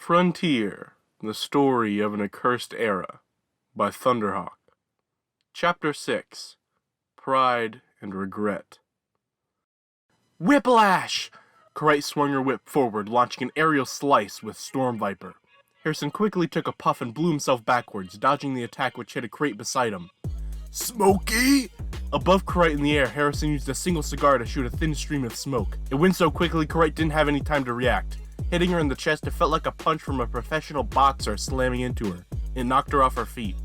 Frontier, the Story of an Accursed Era, by Thunderhawk. Chapter 6, Pride and Regret. Whiplash! Karight swung her whip forward, launching an aerial slice with Storm Viper. Harrison quickly took a puff and blew himself backwards, dodging the attack which hit a crate beside him. Smokey! Above Karight in the air, Harrison used a single cigar to shoot a thin stream of smoke. It went so quickly Karight didn't have any time to react. Hitting her in the chest, it felt like a punch from a professional boxer slamming into her. It knocked her off her feet.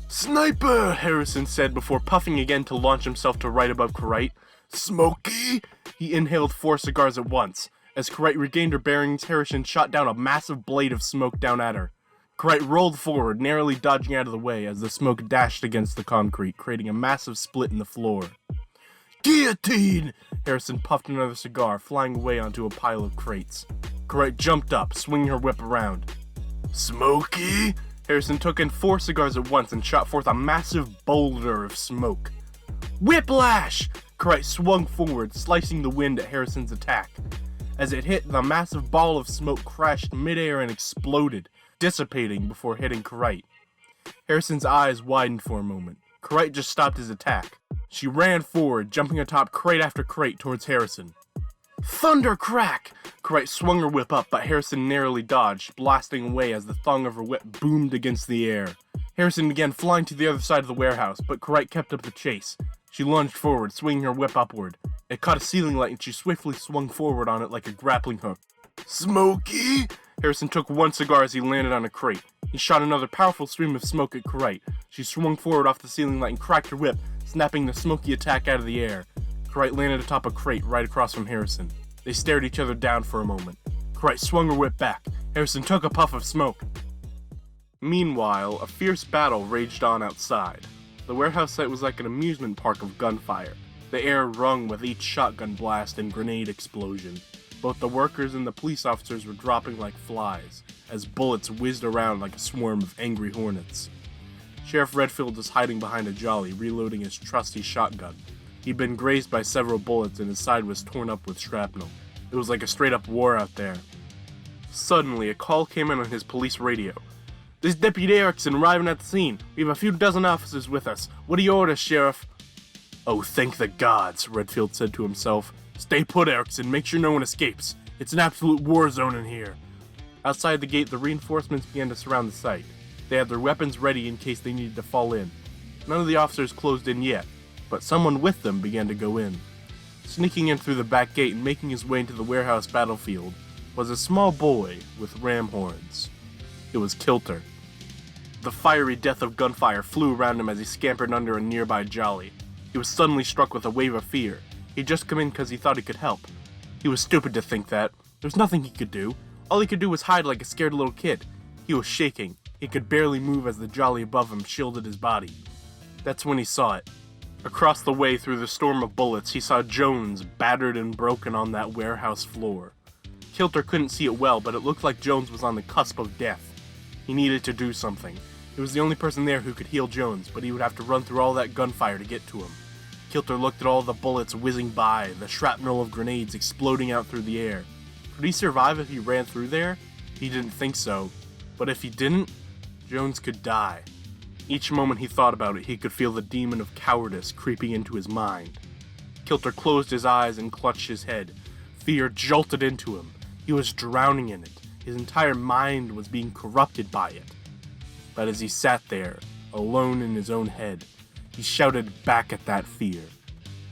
Sniper! Harrison said before puffing again to launch himself to right above Karight. Smokey! He inhaled 4 cigars at once. As Karight regained her bearings, Harrison shot down a massive blade of smoke down at her. Karight rolled forward, narrowly dodging out of the way as the smoke dashed against the concrete, creating a massive split in the floor. Guillotine! Harrison puffed another cigar, flying away onto a pile of crates. Karight jumped up, swinging her whip around. Smokey! Harrison took in 4 cigars at once and shot forth a massive boulder of smoke. Whiplash! Karight swung forward, slicing the wind at Harrison's attack. As it hit, the massive ball of smoke crashed midair and exploded, dissipating before hitting Karight. Harrison's eyes widened for a moment. Karight just stopped his attack. She ran forward, jumping atop crate after crate towards Harrison. Thunder crack! Karight swung her whip up, but Harrison narrowly dodged, blasting away as the thong of her whip boomed against the air. Harrison began flying to the other side of the warehouse, but Karight kept up the chase. She lunged forward, swinging her whip upward. It caught a ceiling light and she swiftly swung forward on it like a grappling hook. Smokey! Harrison took 1 cigar as he landed on a crate. He shot another powerful stream of smoke at Karight. She swung forward off the ceiling light and cracked her whip, snapping the smoky attack out of the air. Karight landed atop a crate right across from Harrison. They stared each other down for a moment. Karight swung her whip back. Harrison took a puff of smoke. Meanwhile, a fierce battle raged on outside. The warehouse site was like an amusement park of gunfire. The air rung with each shotgun blast and grenade explosion. Both the workers and the police officers were dropping like flies, as bullets whizzed around like a swarm of angry hornets. Sheriff Redfield was hiding behind a jolly, reloading his trusty shotgun. He'd been grazed by several bullets and his side was torn up with shrapnel. It was like a straight-up war out there. Suddenly, a call came in on his police radio. This is Deputy Erickson arriving at the scene. We have a few dozen officers with us. What are your orders, Sheriff? Oh, thank the gods, Redfield said to himself. Stay put, Erickson. Make sure no one escapes. It's an absolute war zone in here. Outside the gate, the reinforcements began to surround the site. They had their weapons ready in case they needed to fall in. None of the officers closed in yet, but someone with them began to go in. Sneaking in through the back gate and making his way into the warehouse battlefield was a small boy with ram horns. It was Kilter. The fiery death of gunfire flew around him as he scampered under a nearby jolly. He was suddenly struck with a wave of fear. He'd just come in because he thought he could help. He was stupid to think that. There was nothing he could do. All he could do was hide like a scared little kid. He was shaking. He could barely move as the jolly above him shielded his body. That's when he saw it. Across the way through the storm of bullets, he saw Jones battered and broken on that warehouse floor. Kilter couldn't see it well, but it looked like Jones was on the cusp of death. He needed to do something. He was the only person there who could heal Jones, but he would have to run through all that gunfire to get to him. Kilter looked at all the bullets whizzing by, the shrapnel of grenades exploding out through the air. Could he survive if he ran through there? He didn't think so. But if he didn't, Jones could die. Each moment he thought about it, he could feel the demon of cowardice creeping into his mind. Kilter closed his eyes and clutched his head. Fear jolted into him. He was drowning in it. His entire mind was being corrupted by it. But as he sat there, alone in his own head, he shouted back at that fear.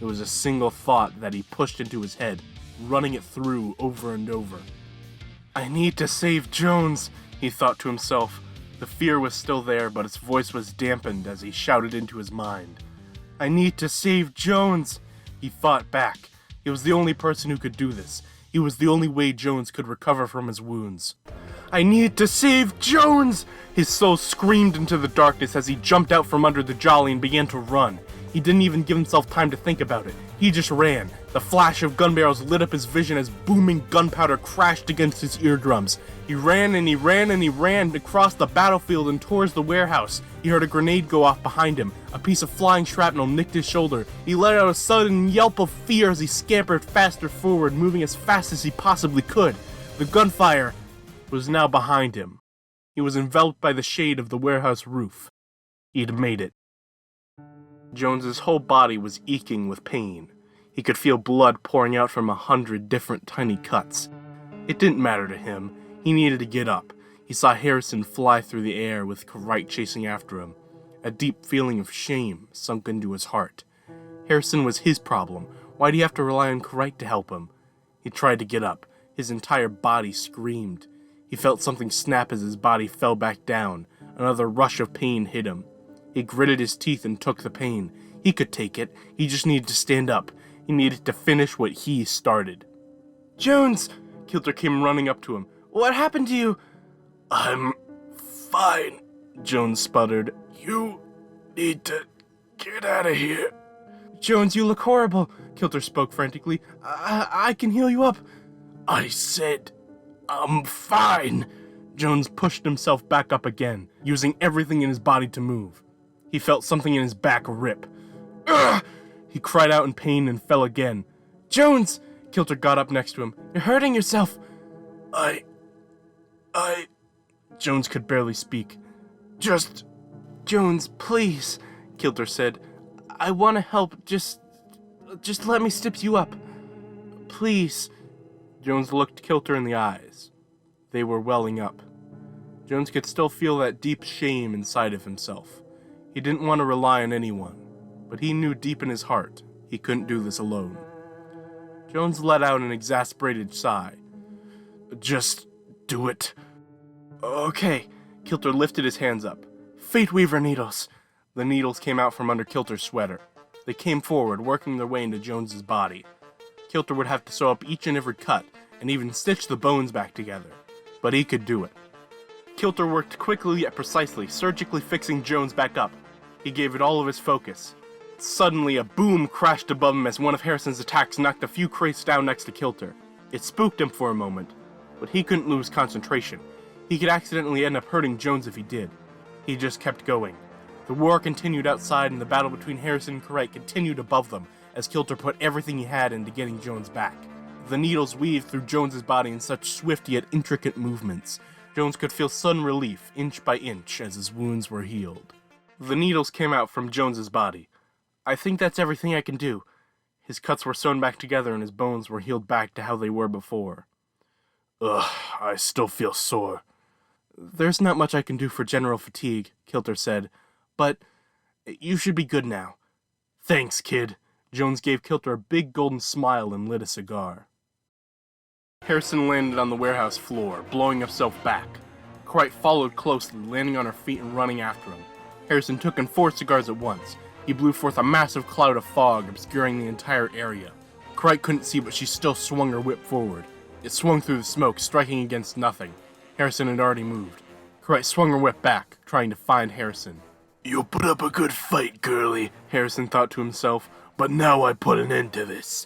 It was a single thought that he pushed into his head, running it through over and over. I need to save Jones, he thought to himself. The fear was still there, but its voice was dampened as he shouted into his mind. I need to save Jones! He fought back. He was the only person who could do this. He was the only way Jones could recover from his wounds. I need to save Jones! His soul screamed into the darkness as he jumped out from under the jolly and began to run. He didn't even give himself time to think about it. He just ran. The flash of gun barrels lit up his vision as booming gunpowder crashed against his eardrums. He ran and he ran and he ran across the battlefield and towards the warehouse. He heard a grenade go off behind him. A piece of flying shrapnel nicked his shoulder. He let out a sudden yelp of fear as he scampered faster forward, moving as fast as he possibly could. The gunfire was now behind him. He was enveloped by the shade of the warehouse roof. He'd made it. Jones's whole body was aching with pain. He could feel blood pouring out from 100 different tiny cuts. It didn't matter to him. He needed to get up. He saw Harrison fly through the air with Wright chasing after him. A deep feeling of shame sunk into his heart. Harrison was his problem. Why'd he have to rely on Wright to help him? He tried to get up. His entire body screamed. He felt something snap as his body fell back down. Another rush of pain hit him. He gritted his teeth and took the pain. He could take it. He just needed to stand up. He needed to finish what he started. "Jones!" Kilter came running up to him. "What happened to you?" "I'm fine," Jones sputtered. "You need to get out of here." "Jones, you look horrible," Kilter spoke frantically. I can heal you up." "I said I'm fine." Jones pushed himself back up again, using everything in his body to move. He felt something in his back rip. "Ugh!" He cried out in pain and fell again. "Jones!" Kilter got up next to him. "You're hurting yourself." I... Jones could barely speak. Just... "Jones, please," Kilter said. "I want to help. Just let me stitch you up. Please." Jones looked Kilter in the eyes. They were welling up. Jones could still feel that deep shame inside of himself. He didn't want to rely on anyone, but he knew deep in his heart he couldn't do this alone. Jones let out an exasperated sigh. "Just do it." "Okay." Kilter lifted his hands up. "Fate Weaver needles." The needles came out from under Kilter's sweater. They came forward, working their way into Jones's body. Kilter would have to sew up each and every cut, and even stitch the bones back together. But he could do it. Kilter worked quickly yet precisely, surgically fixing Jones back up. He gave it all of his focus. Suddenly, a boom crashed above him as one of Harrison's attacks knocked a few crates down next to Kilter. It spooked him for a moment, but he couldn't lose concentration. He could accidentally end up hurting Jones if he did. He just kept going. The war continued outside, and the battle between Harrison and Wright continued above them, as Kilter put everything he had into getting Jones back. The needles weaved through Jones's body in such swift yet intricate movements. Jones could feel sudden relief, inch by inch, as his wounds were healed. The needles came out from Jones's body. "I think that's everything I can do." His cuts were sewn back together and his bones were healed back to how they were before. "Ugh, I still feel sore." "There's not much I can do for general fatigue," Kilter said, "but you should be good now." "Thanks, kid." Jones gave Kilter a big golden smile and lit a cigar. Harrison landed on the warehouse floor, blowing himself back. Wright followed closely, landing on her feet and running after him. Harrison took in 4 cigars at once. He blew forth a massive cloud of fog, obscuring the entire area. Wright couldn't see, but she still swung her whip forward. It swung through the smoke, striking against nothing. Harrison had already moved. Wright swung her whip back, trying to find Harrison. "You put up a good fight, girlie," Harrison thought to himself, "but now I put an end to this."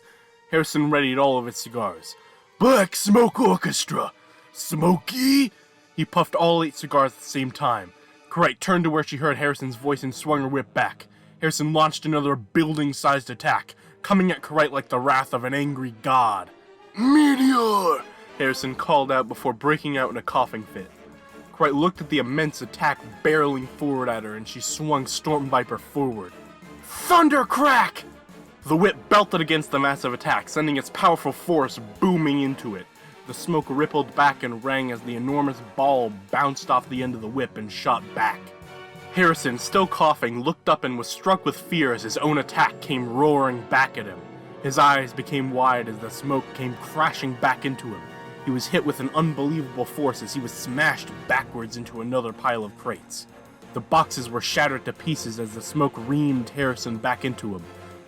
Harrison readied all of his cigars. "Black Smoke Orchestra! Smokey!" He puffed all 8 cigars at the same time. Wright turned to where she heard Harrison's voice and swung her whip back. Harrison launched another building-sized attack, coming at Wright like the wrath of an angry god. "Meteor!" Harrison called out before breaking out in a coughing fit. Wright looked at the immense attack barreling forward at her, and she swung Storm Viper forward. Thundercrack! The whip belted against the massive attack, sending its powerful force booming into it. The smoke rippled back and rang as the enormous ball bounced off the end of the whip and shot back. Harrison, still coughing, looked up and was struck with fear as his own attack came roaring back at him. His eyes became wide as the smoke came crashing back into him. He was hit with an unbelievable force as he was smashed backwards into another pile of crates. The boxes were shattered to pieces as the smoke reamed Harrison back into him.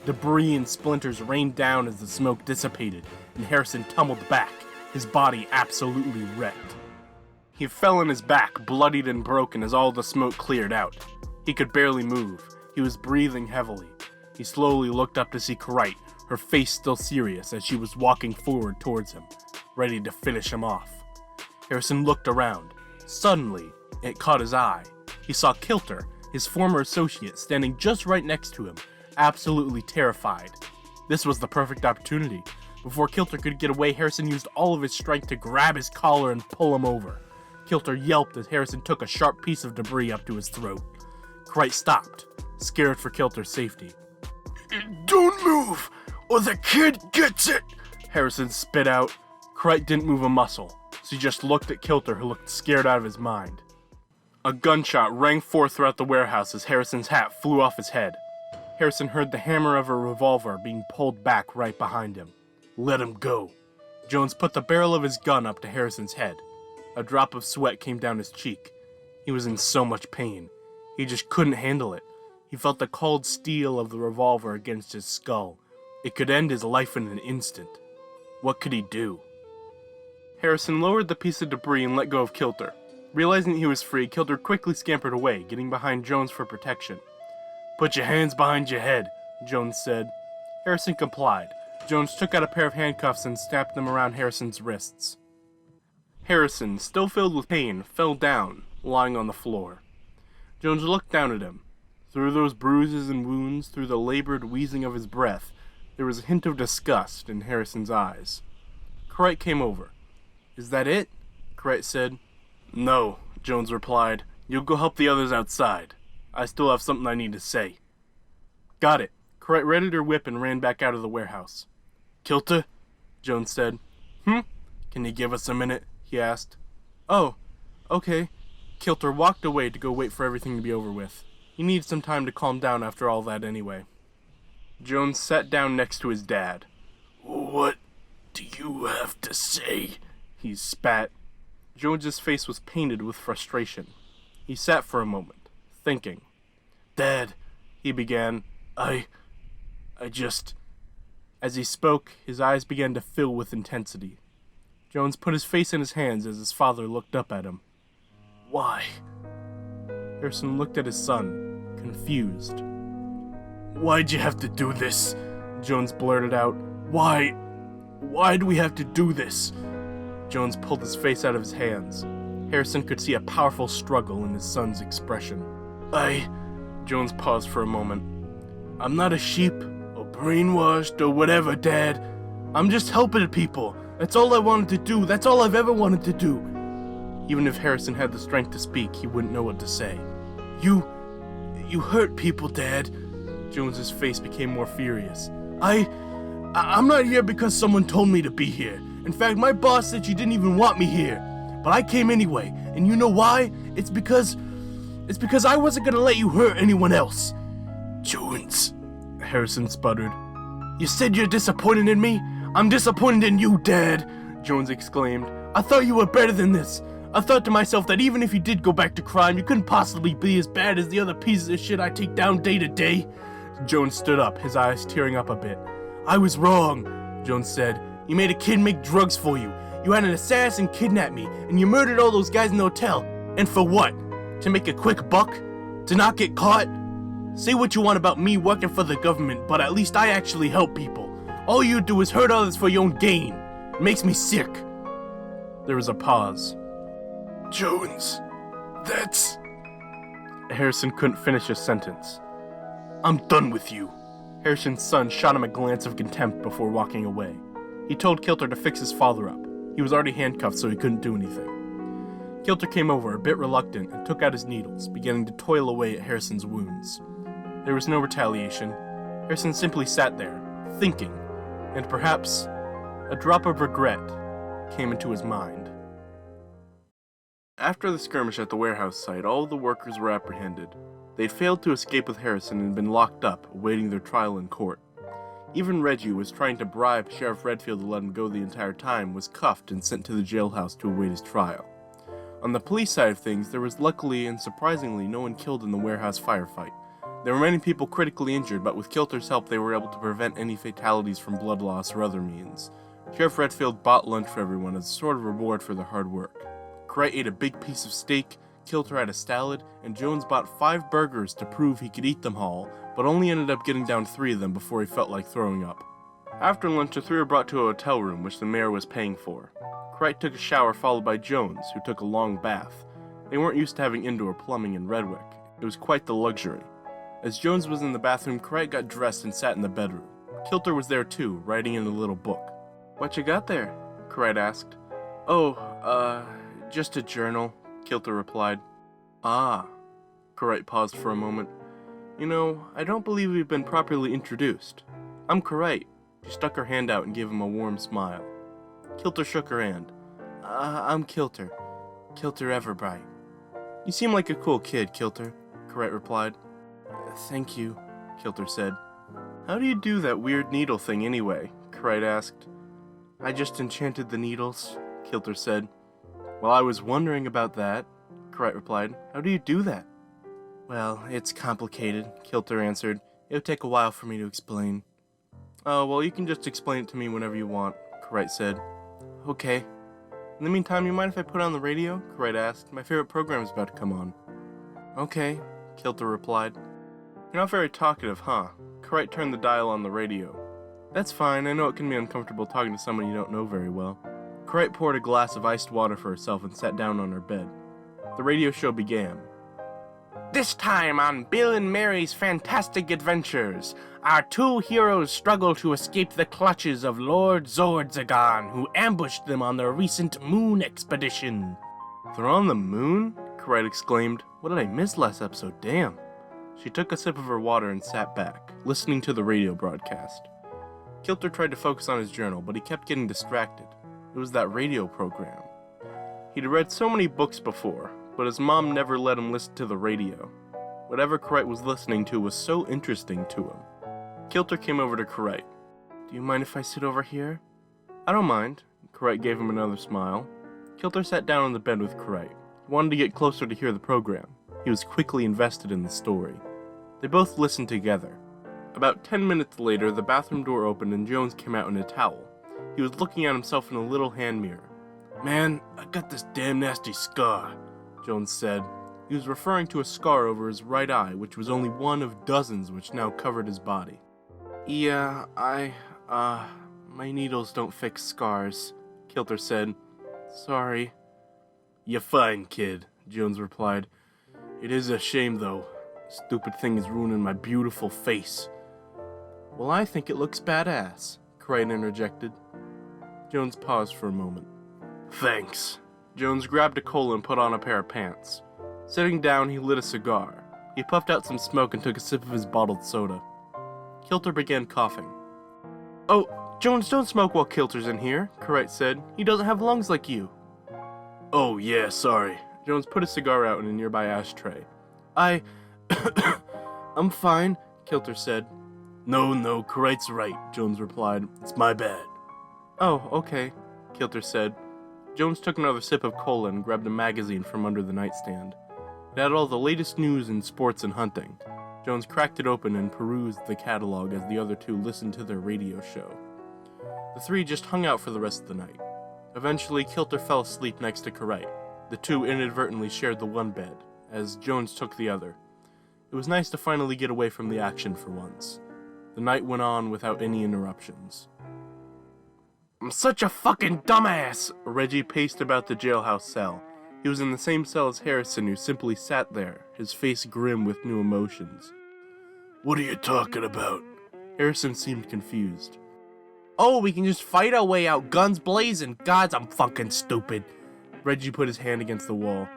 Debris and splinters rained down as the smoke dissipated, and Harrison tumbled back, his body absolutely wrecked. He fell on his back, bloodied and broken as all the smoke cleared out. He could barely move. He was breathing heavily. He slowly looked up to see Wright, her face still serious as she was walking forward towards him, ready to finish him off. Harrison looked around. Suddenly, it caught his eye. He saw Kilter, his former associate, standing just right next to him, absolutely terrified. This was the perfect opportunity. Before Kilter could get away, Harrison used all of his strength to grab his collar and pull him over. Kilter yelped as Harrison took a sharp piece of debris up to his throat. Krite stopped, scared for Kilter's safety. Don't move, or the kid gets it! Harrison spit out. Krite didn't move a muscle, so he just looked at Kilter, who looked scared out of his mind. A gunshot rang forth throughout the warehouse as Harrison's hat flew off his head. Harrison heard the hammer of a revolver being pulled back right behind him. Let him go. Jones put the barrel of his gun up to Harrison's head. A drop of sweat came down his cheek. He was in so much pain. He just couldn't handle it. He felt the cold steel of the revolver against his skull. It could end his life in an instant. What could he do? Harrison lowered the piece of debris and let go of Kilter. Realizing that he was free, Kilter quickly scampered away, getting behind Jones for protection. Put your hands behind your head, Jones said. Harrison complied. Jones took out a pair of handcuffs and snapped them around Harrison's wrists. Harrison, still filled with pain, fell down, lying on the floor. Jones looked down at him. Through those bruises and wounds, through the labored wheezing of his breath, there was a hint of disgust in Harrison's eyes. Krite came over. Is that it? Krite said. No, Jones replied. You'll go help the others outside. I still have something I need to say. Got it. Krite readied her whip and ran back out of the warehouse. Kilter? Jones said. Can you give us a minute? He asked. Oh, okay. Kilter walked away to go wait for everything to be over with. He needed some time to calm down after all that anyway. Jones sat down next to his dad. What do you have to say? He spat. Jones's face was painted with frustration. He sat for a moment, thinking. Dad, he began, I just... As he spoke, his eyes began to fill with intensity. Jones put his face in his hands as his father looked up at him. Why? Harrison looked at his son, confused. Why'd you have to do this? Jones blurted out. Why do we have to do this? Jones pulled his face out of his hands. Harrison could see a powerful struggle in his son's expression. Jones paused for a moment. I'm not a sheep, or brainwashed, or whatever, Dad. I'm just helping people. That's all I wanted to do. That's all I've ever wanted to do. Even if Harrison had the strength to speak, he wouldn't know what to say. You hurt people, Dad. Jones's face became more furious. I'm not here because someone told me to be here. In fact, my boss said she didn't even want me here. But I came anyway, and you know why? It's because I wasn't gonna let you hurt anyone else. Jones, Harrison sputtered. You said you're disappointed in me? I'm disappointed in you, Dad, Jones exclaimed. I thought you were better than this. I thought to myself that even if you did go back to crime, you couldn't possibly be as bad as the other pieces of shit I take down day to day. Jones stood up, his eyes tearing up a bit. I was wrong, Jones said. You made a kid make drugs for you. You had an assassin kidnap me, and you murdered all those guys in the hotel. And for what? To make a quick buck? To not get caught? Say what you want about me working for the government, but at least I actually help people. All you do is hurt others for your own gain. It makes me sick. There was a pause. Jones, that's... Harrison couldn't finish his sentence. I'm done with you. Harrison's son shot him a glance of contempt before walking away. He told Kilter to fix his father up. He was already handcuffed, so he couldn't do anything. Kilter came over, a bit reluctant, and took out his needles, beginning to toil away at Harrison's wounds. There was no retaliation. Harrison simply sat there, thinking, and perhaps a drop of regret came into his mind. After the skirmish at the warehouse site, all of the workers were apprehended. They'd failed to escape with Harrison and been locked up, awaiting their trial in court. Even Reggie, who was trying to bribe Sheriff Redfield to let him go the entire time, was cuffed and sent to the jailhouse to await his trial. On the police side of things, there was luckily and surprisingly no one killed in the warehouse firefight. There were many people critically injured, but with Kilter's help they were able to prevent any fatalities from blood loss or other means. Sheriff Redfield bought lunch for everyone as a sort of reward for their hard work. Krite ate a big piece of steak, Kilter had a salad, and Jones bought 5 burgers to prove he could eat them all, but only ended up getting down 3 of them before he felt like throwing up. After lunch, the 3 were brought to a hotel room, which the mayor was paying for. Krite took a shower, followed by Jones, who took a long bath. They weren't used to having indoor plumbing in Redwick. It was quite the luxury. As Jones was in the bathroom, Krite got dressed and sat in the bedroom. Kilter was there too, writing in a little book. What you got there? Corette asked. Oh, just a journal, Kilter replied. Ah. Corette paused for a moment. You know, I don't believe we've been properly introduced. I'm Corette. She stuck her hand out and gave him a warm smile. Kilter shook her hand. I'm Kilter. Kilter Everbright. You seem like a cool kid, Kilter, Corette replied. Thank you, Kilter said. How do you do that weird needle thing anyway? Corette asked. I just enchanted the needles, Kilter said. Well, I was wondering about that, Corette replied. How do you do that? Well, it's complicated, Kilter answered. It'll take a while for me to explain. Oh, well, you can just explain it to me whenever you want, Corette said. Okay. In the meantime, you mind if I put on the radio? Corette asked. My favorite program is about to come on. Okay, Kilter replied. You're not very talkative, huh? Corette turned the dial on the radio. That's fine, I know it can be uncomfortable talking to someone you don't know very well. Corette poured a glass of iced water for herself and sat down on her bed. The radio show began. This time on Bill and Mary's Fantastic Adventures, our two heroes struggle to escape the clutches of Lord Zordzagon, who ambushed them on their recent moon expedition. They're on the moon? Corette exclaimed. What did I miss last episode? Damn. She took a sip of her water and sat back, listening to the radio broadcast. Kilter tried to focus on his journal, but he kept getting distracted. It was that radio program. He'd read so many books before, but his mom never let him listen to the radio. Whatever Corette was listening to was so interesting to him. Kilter came over to Corette. Do you mind if I sit over here? I don't mind. Corette gave him another smile. Kilter sat down on the bed with Corette. He wanted to get closer to hear the program. He was quickly invested in the story. They both listened together. About 10 minutes later, the bathroom door opened and Jones came out in a towel. He was looking at himself in a little hand mirror. Man, I got this damn nasty scar, Jones said. He was referring to a scar over his right eye, which was only one of dozens which now covered his body. Yeah, my needles don't fix scars, Kilter said. Sorry. You're fine, kid, Jones replied. It is a shame, though. Stupid thing is ruining my beautiful face. Well, I think it looks badass, Corette interjected. Jones paused for a moment. Thanks. Jones grabbed a cola and put on a pair of pants. Sitting down, he lit a cigar. He puffed out some smoke and took a sip of his bottled soda. Kilter began coughing. Oh, Jones, don't smoke while Kilter's in here, Corette said. He doesn't have lungs like you. Oh, yeah, sorry. Jones put a cigar out in a nearby ashtray. I'm fine, Kilter said. No, Corette's right, Jones replied. It's my bad. Oh, okay, Kilter said. Jones took another sip of cola and grabbed a magazine from under the nightstand. It had all the latest news in sports and hunting. Jones cracked it open and perused the catalog as the other two listened to their radio show. The three just hung out for the rest of the night. Eventually, Kilter fell asleep next to Corette. The two inadvertently shared the one bed, as Jones took the other. It was nice to finally get away from the action for once. The night went on without any interruptions. I'm such a fucking dumbass! Reggie paced about the jailhouse cell. He was in the same cell as Harrison, who simply sat there, his face grim with new emotions. What are you talking about? Harrison seemed confused. Oh, we can just fight our way out, guns blazing. Gods, I'm fucking stupid. Reggie put his hand against the wall.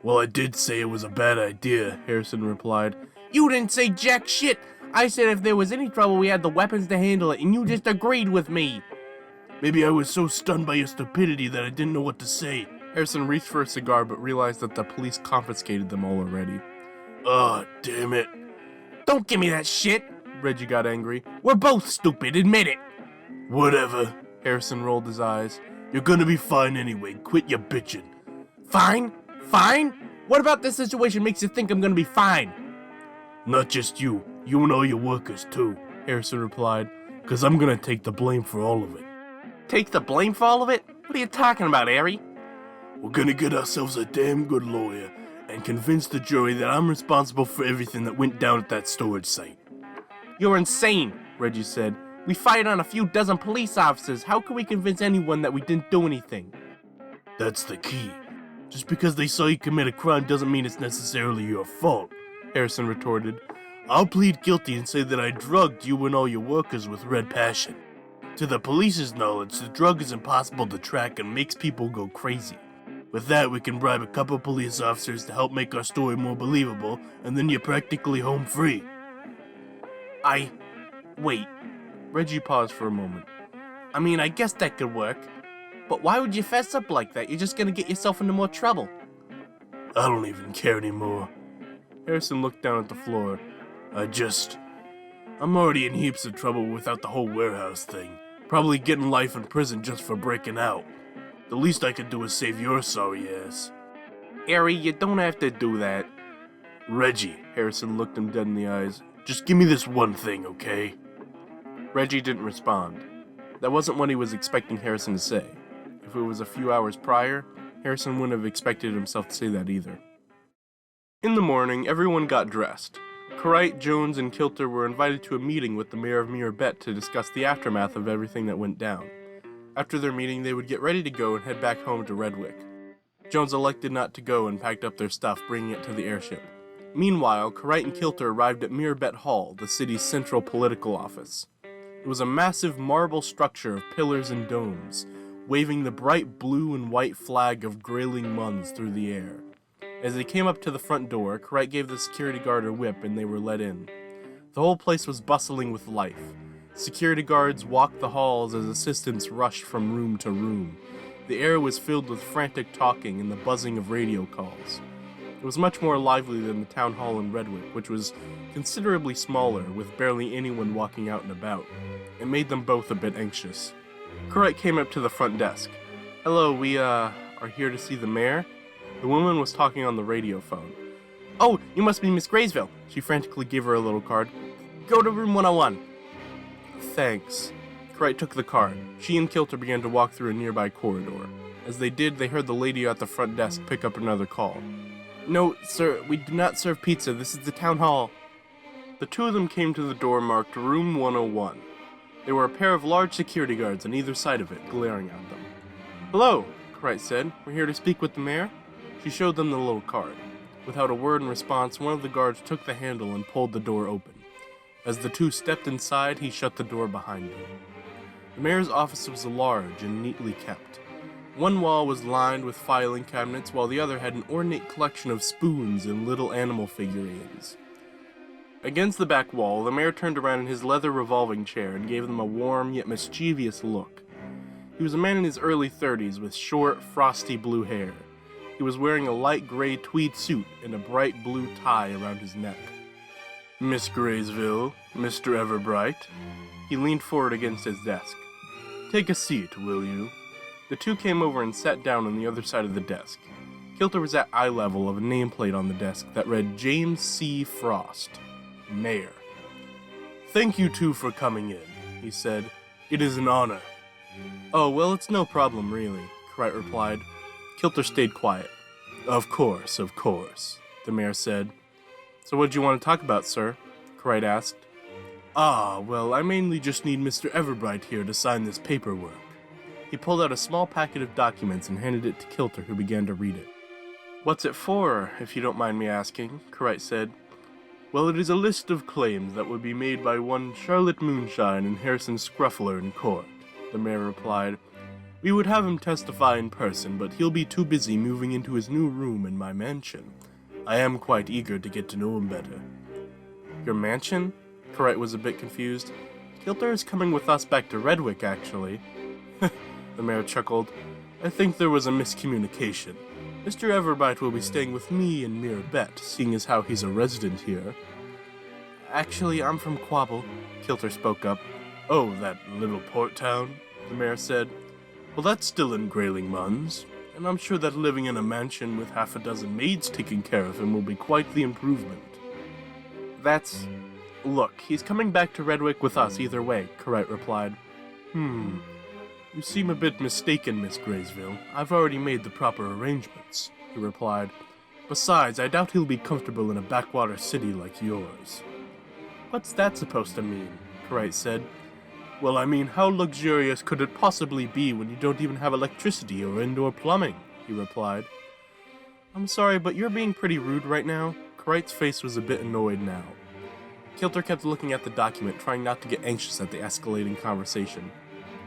Well, I did say it was a bad idea, Harrison replied. You didn't say jack shit! I said if there was any trouble we had the weapons to handle it, and you just agreed with me. Maybe I was so stunned by your stupidity that I didn't know what to say. Harrison reached for a cigar but realized that the police confiscated them all already. Oh, damn it. Don't give me that shit, Reggie got angry. We're both stupid, admit it. Whatever, Harrison rolled his eyes. You're gonna be fine anyway, quit your bitching. Fine? Fine? What about this situation makes you think I'm gonna be fine? Not just you and all your workers too, Harrison replied, because I'm gonna take the blame for all of it. Take the blame for all of it? What are you talking about, Harry? We're gonna get ourselves a damn good lawyer and convince the jury that I'm responsible for everything that went down at that storage site. You're insane, Reggie said. We fired on a few dozen police officers. How can we convince anyone that we didn't do anything? That's the key. Just because they saw you commit a crime doesn't mean it's necessarily your fault, Harrison retorted. I'll plead guilty and say that I drugged you and all your workers with red passion. To the police's knowledge, the drug is impossible to track and makes people go crazy. With that, we can bribe a couple police officers to help make our story more believable, and then you're practically home free. Wait. Reggie paused for a moment. I mean, I guess that could work. But why would you fess up like that? You're just gonna get yourself into more trouble. I don't even care anymore. Harrison looked down at the floor. I'm already in heaps of trouble without the whole warehouse thing. Probably getting life in prison just for breaking out. The least I could do is save your sorry ass. Harry, you don't have to do that. Reggie, Harrison looked him dead in the eyes. Just give me this one thing, okay? Reggie didn't respond. That wasn't what he was expecting Harrison to say. If it was a few hours prior, Harrison wouldn't have expected himself to say that either. In the morning, everyone got dressed. Carite, Jones, and Kilter were invited to a meeting with the mayor of Mirabet to discuss the aftermath of everything that went down. After their meeting, they would get ready to go and head back home to Redwick. Jones elected not to go and packed up their stuff, bringing it to the airship. Meanwhile, Carite and Kilter arrived at Mirabet Hall, the city's central political office. It was a massive marble structure of pillars and domes, waving the bright blue and white flag of Grayling Munns through the air. As they came up to the front door, Carite gave the security guard a whip and they were let in. The whole place was bustling with life. Security guards walked the halls as assistants rushed from room to room. The air was filled with frantic talking and the buzzing of radio calls. It was much more lively than the town hall in Redwick, which was considerably smaller, with barely anyone walking out and about. It made them both a bit anxious. Carite came up to the front desk. Hello, we, are here to see the mayor? The woman was talking on the radio phone. Oh, you must be Miss Graysville. She frantically gave her a little card. Go to room 101. Thanks. Carite took the card. She and Kilter began to walk through a nearby corridor. As they did, they heard the lady at the front desk pick up another call. No, sir, we do not serve pizza. This is the town hall. The two of them came to the door marked Room 101. There were a pair of large security guards on either side of it, glaring at them. Hello, Carite said. We're here to speak with the mayor. She showed them the little card. Without a word in response, one of the guards took the handle and pulled the door open. As the two stepped inside, he shut the door behind them. The mayor's office was large and neatly kept. One wall was lined with filing cabinets, while the other had an ornate collection of spoons and little animal figurines. Against the back wall, the mayor turned around in his leather revolving chair and gave them a warm yet mischievous look. He was a man in his early 30s with short, frosty blue hair. He was wearing a light gray tweed suit and a bright blue tie around his neck. Miss Graysville, Mr. Everbright. He leaned forward against his desk. Take a seat, will you? The two came over and sat down on the other side of the desk. Kilter was at eye level of a nameplate on the desk that read James C. Frost, Mayor. Thank you two for coming in, he said. It is an honor. Oh, well, it's no problem, really, Carite replied. Kilter stayed quiet. Of course, the mayor said. So what do you want to talk about, sir? Carite asked. Well, I mainly just need Mr. Everbright here to sign this paperwork. He pulled out a small packet of documents and handed it to Kilter, who began to read it. What's it for, if you don't mind me asking? Carite said. Well, it is a list of claims that would be made by one Charlotte Moonshine and Harrison Scruffler in court, the mayor replied. We would have him testify in person, but he'll be too busy moving into his new room in my mansion. I am quite eager to get to know him better. Your mansion? Carite was a bit confused. Kilter is coming with us back to Redwick, actually. The mayor chuckled. I think there was a miscommunication. Mr. Everbright will be staying with me in Mirabet, seeing as how he's a resident here. Actually, I'm from Quabble, Kilter spoke up. Oh, that little port town? The mayor said. Well, that's still in Grayling Munns, and I'm sure that living in a mansion with half a dozen maids taking care of him will be quite the improvement. Look, he's coming back to Redwick with us either way, Carite replied. You seem a bit mistaken, Miss Graysville. I've already made the proper arrangements, he replied. Besides, I doubt he'll be comfortable in a backwater city like yours. What's that supposed to mean? Carite said. Well, I mean, how luxurious could it possibly be when you don't even have electricity or indoor plumbing? He replied. I'm sorry, but you're being pretty rude right now. Carite's face was a bit annoyed now. Kilter kept looking at the document, trying not to get anxious at the escalating conversation.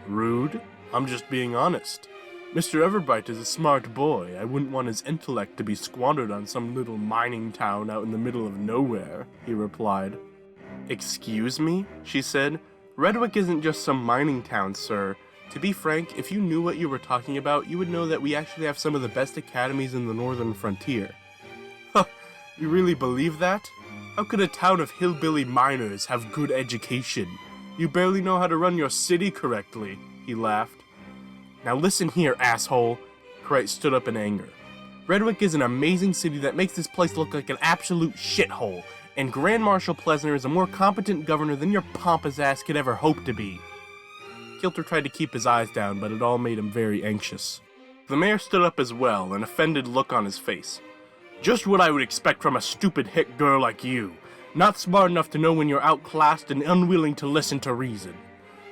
Rude? I'm just being honest. Mr. Everbright is a smart boy. I wouldn't want his intellect to be squandered on some little mining town out in the middle of nowhere, he replied. Excuse me? She said. Redwick isn't just some mining town, sir. To be frank, if you knew what you were talking about, you would know that we actually have some of the best academies in the northern frontier. Huh, you really believe that? How could a town of hillbilly miners have good education? You barely know how to run your city correctly, he laughed. Now listen here, asshole. Crichton stood up in anger. Redwick is an amazing city that makes this place look like an absolute shithole, and Grand Marshal Plesner is a more competent governor than your pompous ass could ever hope to be. Kilter tried to keep his eyes down, but it all made him very anxious. The mayor stood up as well, an offended look on his face. Just what I would expect from a stupid hick girl like you. Not smart enough to know when you're outclassed and unwilling to listen to reason.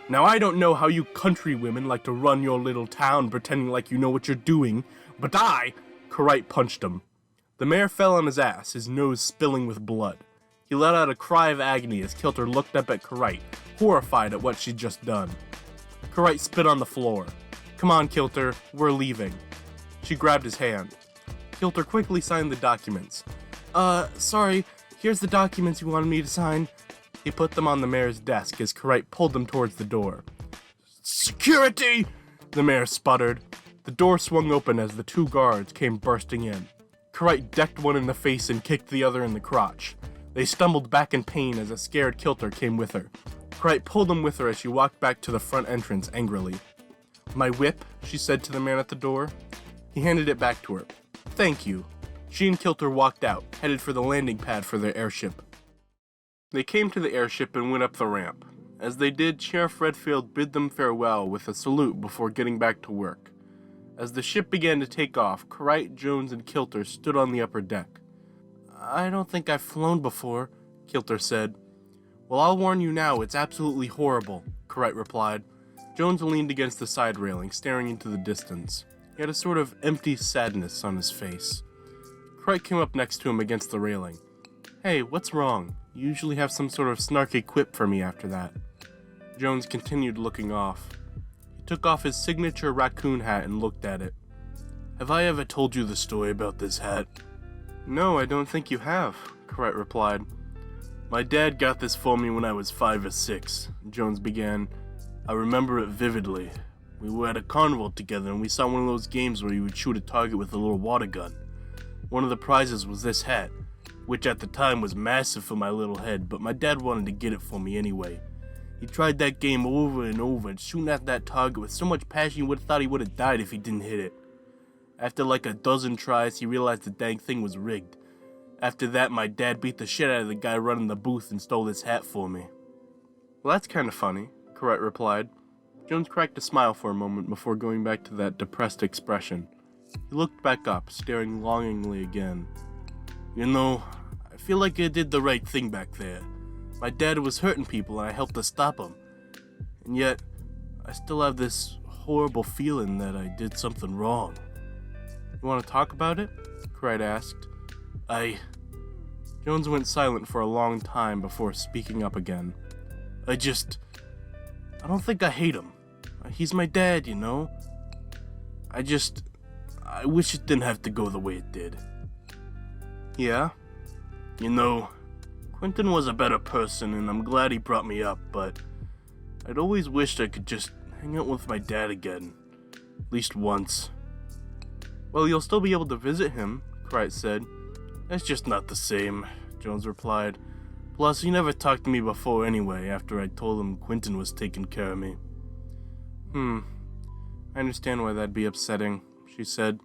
Now I don't know how you country women like to run your little town pretending like you know what you're doing, but Crichton punched him. The mayor fell on his ass, his nose spilling with blood. He let out a cry of agony as Kilter looked up at Crichton, horrified at what she'd just done. Crichton spit on the floor. Come on, Kilter, we're leaving. She grabbed his hand. Kilter quickly signed the documents. Sorry, here's the documents you wanted me to sign. He put them on the mayor's desk as Crichton pulled them towards the door. Security! The mayor sputtered. The door swung open as the two guards came bursting in. Crichton decked one in the face and kicked the other in the crotch. They stumbled back in pain as a scared Kilter came with her. Crichton pulled him with her as she walked back to the front entrance angrily. My whip, she said to the man at the door. He handed it back to her. Thank you. She and Kilter walked out, headed for the landing pad for their airship. They came to the airship and went up the ramp. As they did, Sheriff Redfield bid them farewell with a salute before getting back to work. As the ship began to take off, Crichton, Jones, and Kilter stood on the upper deck. I don't think I've flown before, Kilter said. Well, I'll warn you now, it's absolutely horrible, Crichton replied. Jones leaned against the side railing, staring into the distance. He had a sort of empty sadness on his face. Crichton came up next to him against the railing. Hey, what's wrong? You usually have some sort of snarky quip for me after that. Jones continued looking off. He took off his signature raccoon hat and looked at it. Have I ever told you the story about this hat? No, I don't think you have, Crichton replied. My dad got this for me when I was 5 or 6, Jones began. I remember it vividly. We were at a carnival together and we saw one of those games where you would shoot a target with a little water gun. One of the prizes was this hat, which at the time was massive for my little head, but my dad wanted to get it for me anyway. He tried that game over and over, and shooting at that target with so much passion you would have thought he would have died if he didn't hit it. After like a dozen tries, he realized the dang thing was rigged. After that, my dad beat the shit out of the guy running the booth and stole his hat for me. Well, that's kind of funny, Crichton replied. Jones cracked a smile for a moment before going back to that depressed expression. He looked back up, staring longingly again. You know, I feel like I did the right thing back there. My dad was hurting people and I helped to stop him. And yet, I still have this horrible feeling that I did something wrong. You want to talk about it? Crichton asked. Jones went silent for a long time before speaking up again. I don't think I hate him. He's my dad, you know? I wish it didn't have to go the way it did. Yeah? You know, Quentin was a better person and I'm glad he brought me up, but I'd always wished I could just hang out with my dad again. At least once. Well, you'll still be able to visit him, Crichton said. That's just not the same, Jones replied. Plus, he never talked to me before anyway, after I told him Quentin was taking care of me. I understand why that'd be upsetting, she said.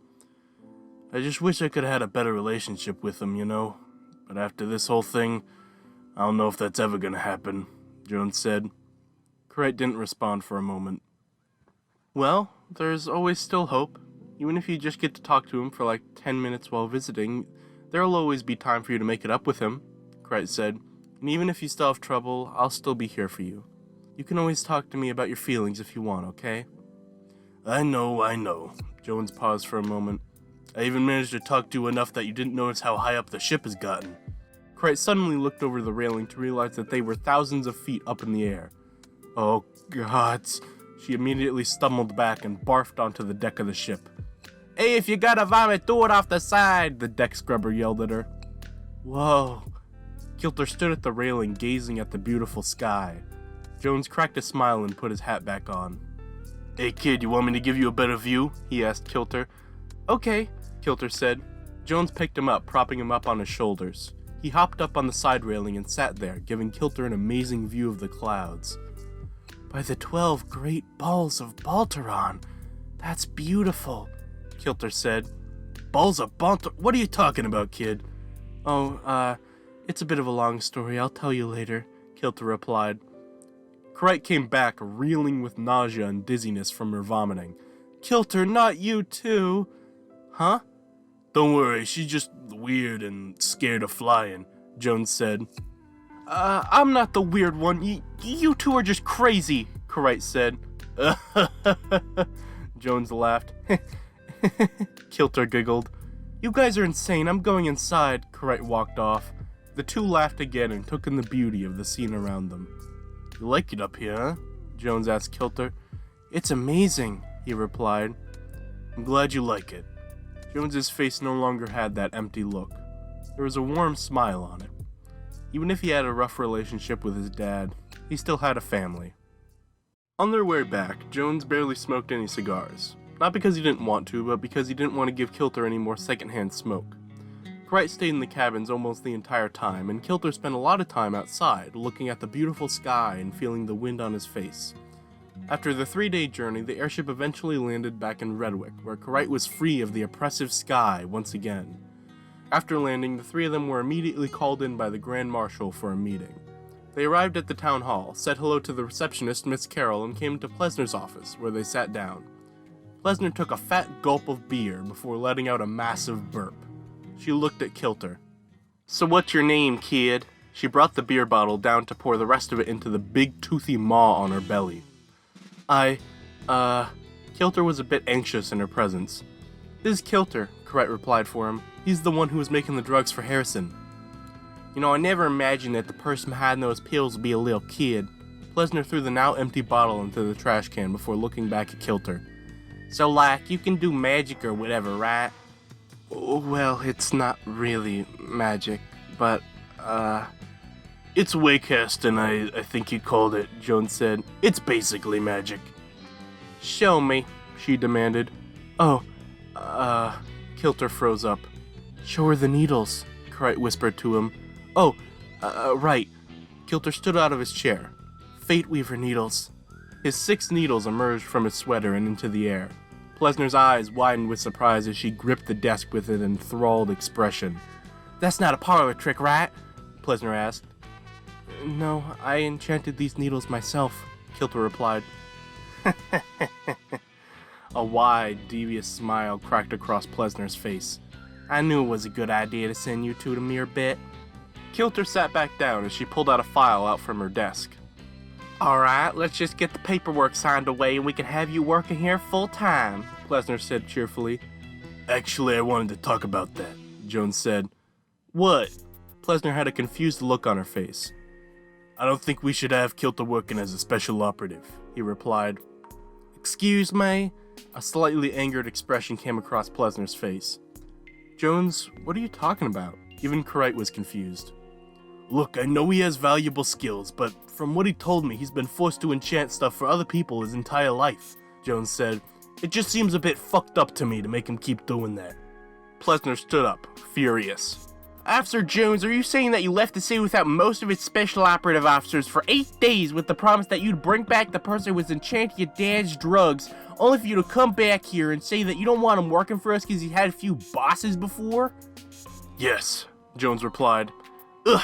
I just wish I could have had a better relationship with him, you know? But after this whole thing, I don't know if that's ever gonna happen, Jones said. Crichton didn't respond for a moment. Well, there's always still hope. Even if you just get to talk to him for like 10 minutes while visiting, there'll always be time for you to make it up with him, Crichton said. And even if you still have trouble, I'll still be here for you. You can always talk to me about your feelings if you want, okay? I know. Jones paused for a moment. I even managed to talk to you enough that you didn't notice how high up the ship has gotten. Crichton suddenly looked over the railing to realize that they were thousands of feet up in the air. Oh, gods, She immediately stumbled back and barfed onto the deck of the ship. "Hey, if you gotta vomit, do it off the side," the deck scrubber yelled at her. Whoa. Kilter stood at the railing gazing at the beautiful sky. Jones cracked a smile and put his hat back on. "Hey kid, you want me to give you a better view?" he asked Kilter. "Okay," Kilter said. Jones picked him up, propping him up on his shoulders. He hopped up on the side railing and sat there, giving Kilter an amazing view of the clouds. "By the 12 great balls of Baltaron, that's beautiful," Kilter said. "Balls of Baltaron? What are you talking about, kid?" "Oh, it's a bit of a long story. I'll tell you later," Kilter replied. Krite came back, reeling with nausea and dizziness from her vomiting. "Kilter, not you too." "Huh?" "Don't worry, she's just weird and scared of flying," Jones said. I'm not the weird one. You two are just crazy," Krite said. Jones laughed. Kilter giggled. "You guys are insane. I'm going inside." Krite walked off. The two laughed again and took in the beauty of the scene around them. "You like it up here, huh?" Jones asked Kilter. "It's amazing," he replied. "I'm glad you like it." Jones's face no longer had that empty look. There was a warm smile on it. Even if he had a rough relationship with his dad, he still had a family. On their way back, Jones barely smoked any cigars. Not because he didn't want to, but because he didn't want to give Kilter any more secondhand smoke. Krite stayed in the cabins almost the entire time, and Kilter spent a lot of time outside, looking at the beautiful sky and feeling the wind on his face. After the 3-day journey, the airship eventually landed back in Redwick, where Krite was free of the oppressive sky once again. After landing, the three of them were immediately called in by the Grand Marshal for a meeting. They arrived at the town hall, said hello to the receptionist, Miss Carroll, and came to Plesner's office, where they sat down. Plesner took a fat gulp of beer before letting out a massive burp. She looked at Kilter. "So what's your name, kid?" She brought the beer bottle down to pour the rest of it into the big toothy maw on her belly. Kilter was a bit anxious in her presence. "This is Kilter," Krite replied for him. "He's the one who was making the drugs for Harrison." I never imagined that the person behind those pills would be a little kid." Plesner threw the now empty bottle into the trash can before looking back at Kilter. "So, you can do magic or whatever, right?" "Oh, well, it's not really magic, but, It's Waycasting, I think you called it," Jones said. "It's basically magic." "Show me," she demanded. Kilter froze up. "Show her the needles," Krite whispered to him. Right." Kilter stood out of his chair. "Fate Weaver needles." His 6 needles emerged from his sweater and into the air. Plesner's eyes widened with surprise as she gripped the desk with an enthralled expression. "That's not a parlor trick, right?" Plesner asked. "No, I enchanted these needles myself," Kilter replied. A wide, devious smile cracked across Plesner's face. "I knew it was a good idea to send you two to mere bit." Kilter sat back down as she pulled out a file out from her desk. "Alright, let's just get the paperwork signed away and we can have you working here full time," Plesner said cheerfully. "Actually, I wanted to talk about that," Jones said. "What?" Plesner had a confused look on her face. "I don't think we should have Kilter working as a special operative," he replied. "Excuse me?" A slightly angered expression came across Plesner's face. "Jones, what are you talking about?" Even Krite was confused. "Look, I know he has valuable skills, but from what he told me, he's been forced to enchant stuff for other people his entire life," Jones said. "It just seems a bit fucked up to me to make him keep doing that." Plesner stood up, furious. "Officer Jones, are you saying that you left the city without most of its special operative officers for 8 days with the promise that you'd bring back the person who was enchanting your dad's drugs, only for you to come back here and say that you don't want him working for us because he's had a few bosses before?" "Yes," Jones replied. "Ugh,"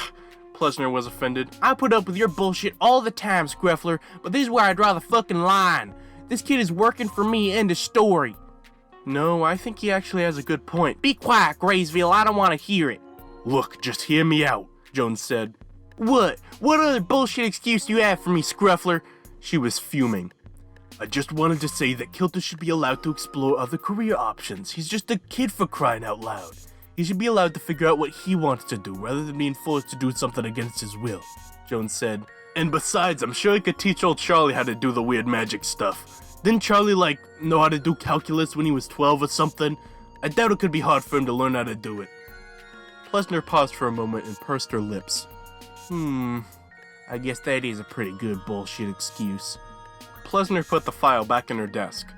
Plesner was offended. "I put up with your bullshit all the time, Scruffler, but this is where I draw the fucking line. This kid is working for me, end of story." "No, I think he actually has a good point." "Be quiet, Graysville, I don't want to hear it." "Look, just hear me out," Jones said. What other bullshit excuse do you have for me, Scruffler?" She was fuming. "I just wanted to say that Kilter should be allowed to explore other career options. He's just a kid, for crying out loud. He should be allowed to figure out what he wants to do, rather than being forced to do something against his will," Jones said. And besides, I'm sure he could teach old Charlie how to do the weird magic stuff. Didn't Charlie, like, know how to do calculus when he was 12 or something? I doubt it could be hard for him to learn how to do it. Plesner paused for a moment and pursed her lips. I guess that is a pretty good bullshit excuse. Plesner put the file back in her desk.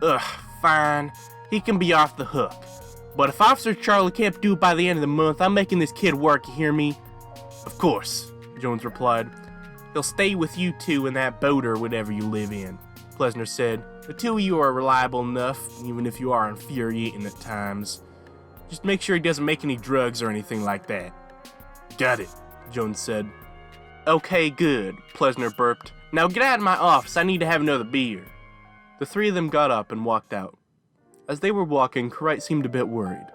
Ugh, fine. He can be off the hook. But if Officer Charlie can't do it by the end of the month, I'm making this kid work, you hear me? Of course, Jones replied. He'll stay with you two in that boat or whatever you live in, Plesner said. The two of you are reliable enough, even if you are infuriating at times. Just make sure he doesn't make any drugs or anything like that. Got it, Jones said. Okay, good, Plesner burped. Now get out of my office, I need to have another beer. The three of them got up and walked out. As they were walking, Karight seemed a bit worried.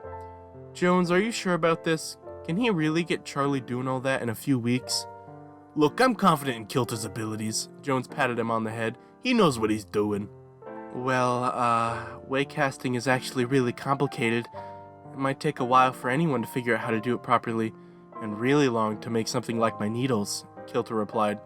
Jones, are you sure about this? Can he really get Charlie doing all that in a few weeks? Look, I'm confident in Kilter's abilities. Jones patted him on the head. He knows what he's doing. Well, waycasting is actually really complicated. It might take a while for anyone to figure out how to do it properly, and really long to make something like my needles, Kilter replied.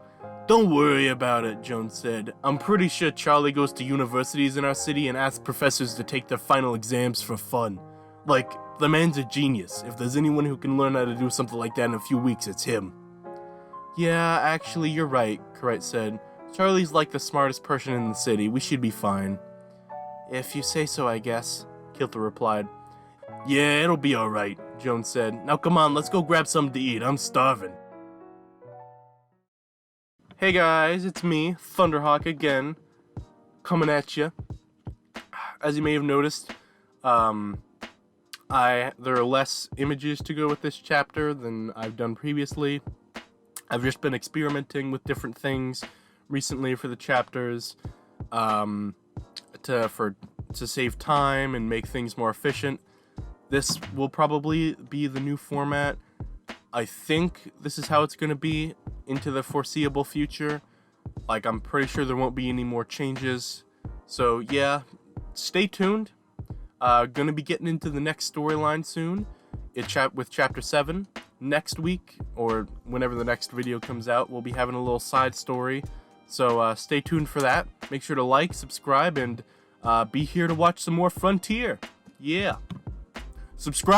Don't worry about it, Jones said. I'm pretty sure Charlie goes to universities in our city and asks professors to take their final exams for fun. Like, the man's a genius. If there's anyone who can learn how to do something like that in a few weeks, it's him. Yeah, actually, you're right, Karight said. Charlie's like the smartest person in the city. We should be fine. If you say so, I guess, Kilter replied. Yeah, it'll be alright, Jones said. Now come on, let's go grab something to eat. I'm starving. Hey guys, it's me, Thunderhawk again, coming at you. As you may have noticed, there are less images to go with this chapter than I've done previously. I've just been experimenting with different things recently for the chapters, to save time and make things more efficient. This will probably be the new format. I think this is how it's going to be into the foreseeable future. Like, I'm pretty sure there won't be any more changes. So yeah, stay tuned. Gonna be getting into the next storyline soon. With chapter 7. Next week, or whenever the next video comes out, we'll be having a little side story. So stay tuned for that. Make sure to like, subscribe, and be here to watch some more Frontier. Yeah. Subscribe.